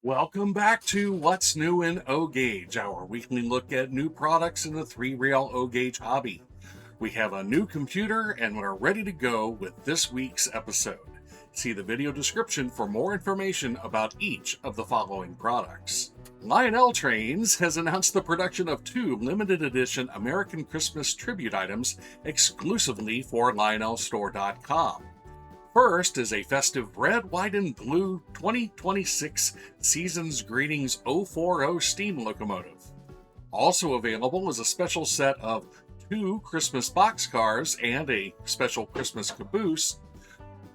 Welcome back to What's New in O-Gauge, our weekly look at new products in the three-rail O-Gauge hobby. We have a new computer and we're ready to go with this week's episode. See the video description for more information about each of the following products. Lionel Trains has announced the production of 2 limited edition American Christmas tribute items exclusively for LionelStore.com. First is a festive red, white, and blue 2026 Seasons Greetings 040 steam locomotive. Also available is a special set of 2 Christmas boxcars and a special Christmas caboose.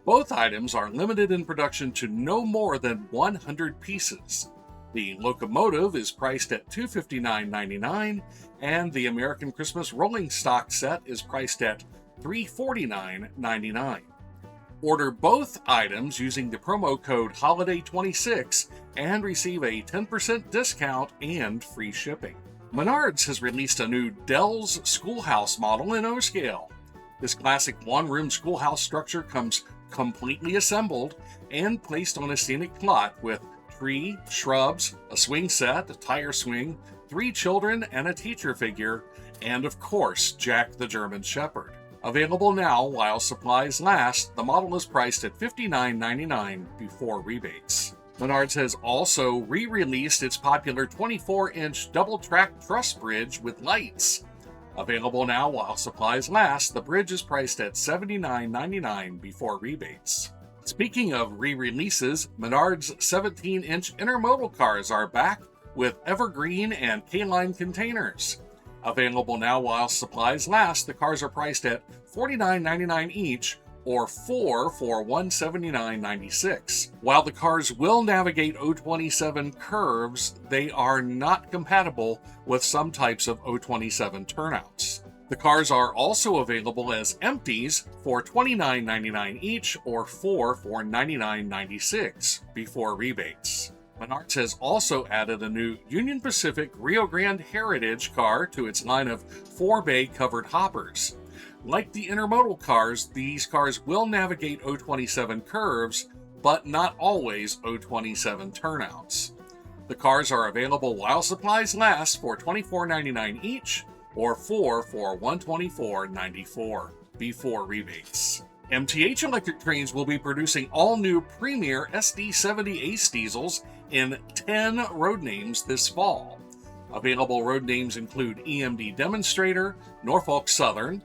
Both items are limited in production to no more than 100 pieces. The locomotive is priced at $259.99, and the American Christmas rolling stock set is priced at $349.99. Order both items using the promo code HOLIDAY26 and receive a 10% discount and free shipping. Menards has released a new Dell's Schoolhouse model in O-scale. This classic one-room schoolhouse structure comes completely assembled and placed on a scenic plot with tree, shrubs, a swing set, a tire swing, 3 children, and a teacher figure, and of course, Jack the German Shepherd. Available now while supplies last, the model is priced at $59.99 before rebates. Menards has also re-released its popular 24-inch double-track truss bridge with lights. Available now while supplies last, the bridge is priced at $79.99 before rebates. Speaking of re-releases, Menards 17-inch intermodal cars are back with evergreen and K-line containers. Available now while supplies last, the cars are priced at $49.99 each, or 4 for $179.96. While the cars will navigate O27 curves, they are not compatible with some types of O27 turnouts. The cars are also available as empties for $29.99 each, or 4 for $99.96 before rebates. Menards has also added a new Union Pacific Rio Grande Heritage car to its line of 4-bay covered hoppers. Like the intermodal cars, these cars will navigate O27 curves, but not always O27 turnouts. The cars are available while supplies last for $24.99 each, or 4 for $124.94 before rebates. MTH Electric Trains will be producing all-new Premier SD70 Ace diesels in 10 road names this fall. Available road names include EMD Demonstrator, Norfolk Southern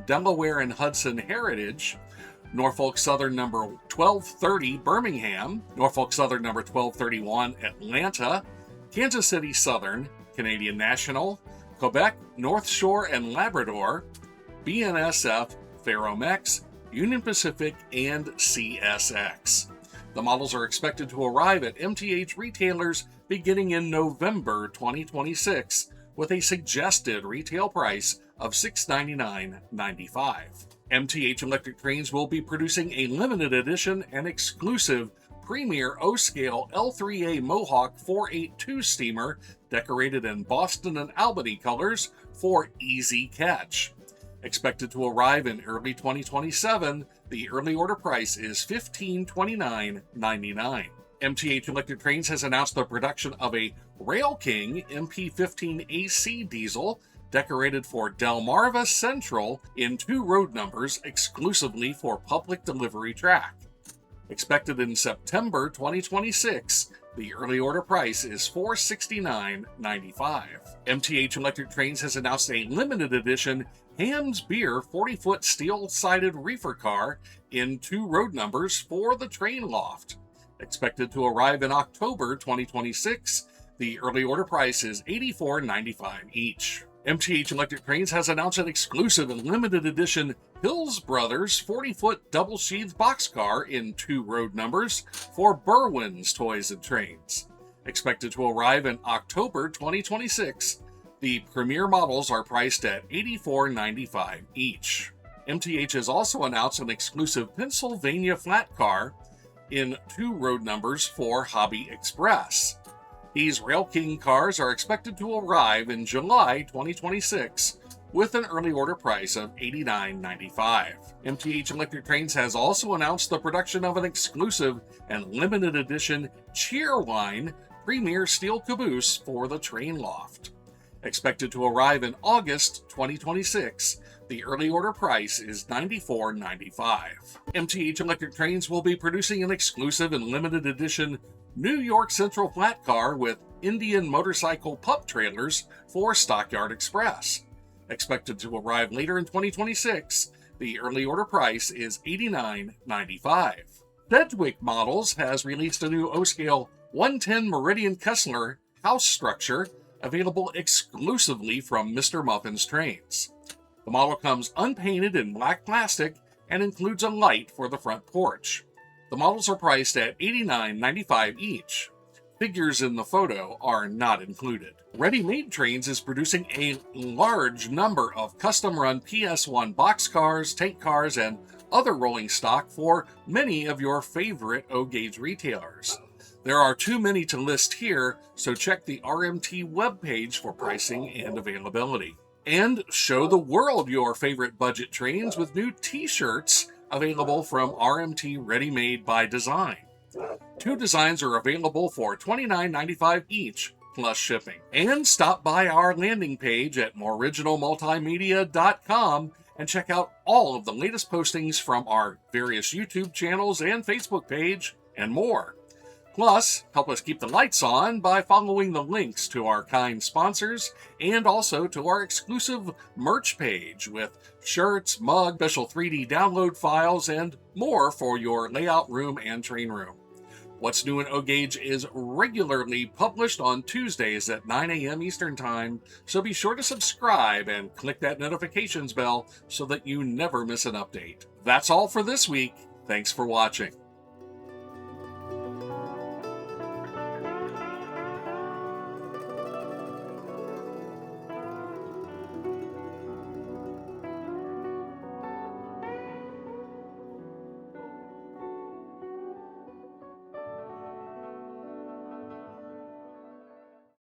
Delaware and Hudson Heritage, Norfolk Southern number 1230 Birmingham, Norfolk Southern number 1231 Atlanta, Kansas City Southern, Canadian National, Quebec, North Shore and Labrador, BNSF, Ferromex, Union Pacific, and CSX. The models are expected to arrive at MTH retailers beginning in November 2026 with a suggested retail price of $699.95. MTH Electric Trains will be producing a limited edition and exclusive Premier O-Scale L3A Mohawk 482 steamer decorated in Boston and Albany colors for easy catch. Expected to arrive in early 2027, the early order price is $1529.99. MTH Electric Trains has announced the production of a Rail King MP15 AC diesel decorated for Delmarva Central in 2 road numbers exclusively for public delivery track. Expected in September 2026, the early order price is $469.95. MTH Electric Trains has announced a limited edition Ham's Beer 40-foot steel-sided reefer car in 2 road numbers for the train loft. Expected to arrive in October 2026, the early order price is $84.95 each. MTH Electric Trains has announced an exclusive and limited edition Hills Brothers 40-foot double-sheathed boxcar in 2 road numbers for Berwyn's Toys and Trains. Expected to arrive in October 2026, the premier models are priced at $84.95 each. MTH has also announced an exclusive Pennsylvania flat car in 2 road numbers for Hobby Express. These Rail King cars are expected to arrive in July 2026 with an early order price of $89.95. MTH Electric Trains has also announced the production of an exclusive and limited edition Cheerwine Premier Steel Caboose for the train loft. Expected to arrive in August 2026, the early order price is $94.95. MTH Electric Trains will be producing an exclusive and limited edition New York Central flat car with Indian motorcycle pup trailers for Stockyard Express. Expected to arrive later in 2026, the early order price is $89.95. Sedgwick Models has released a new O-scale 110 Meridian Kessler house structure available exclusively from Mr. Muffin's Trains. The model comes unpainted in black plastic and includes a light for the front porch. The models are priced at $89.95 each. Figures in the photo are not included. Ready Made Trains is producing a large number of custom-run PS1 boxcars, tank cars, and other rolling stock for many of your favorite O-Gauge retailers. There are too many to list here, so check the RMT webpage for pricing and availability. And show the world your favorite budget trains with new t-shirts available from RMT Ready Made by Design. 2 designs are available for $29.95 each, plus shipping. And stop by our landing page at moreoriginalmultimedia.com and check out all of the latest postings from our various YouTube channels and Facebook page, and more. Plus, help us keep the lights on by following the links to our kind sponsors and also to our exclusive merch page with shirts, mugs, special 3D download files, and more for your layout room and train room. What's New in O-Gauge is regularly published on Tuesdays at 9 a.m. Eastern Time, so be sure to subscribe and click that notifications bell so that you never miss an update. That's all for this week. Thanks for watching.